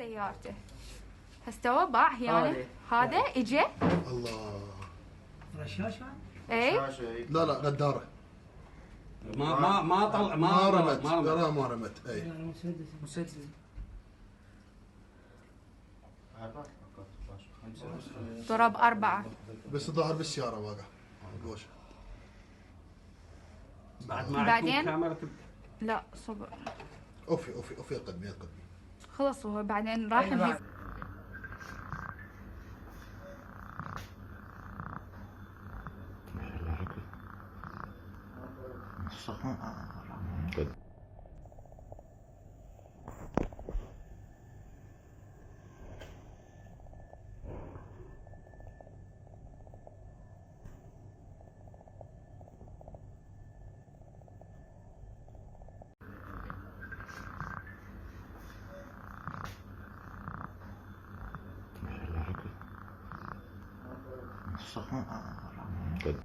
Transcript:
سيارته. فاستوى باع هنا. هذا اجى. الله. رشاش اي. لا غداره. ما طلع ما رمت. ترى ما رمت. اي. مسدس. ضرب 4. بس ظهر بالسياره واقع. قوش. بعد ما بعدين؟ عندكم كاميرا لا صبر. اوفي قدمي. خلص هو بعدين راح نهز. Good.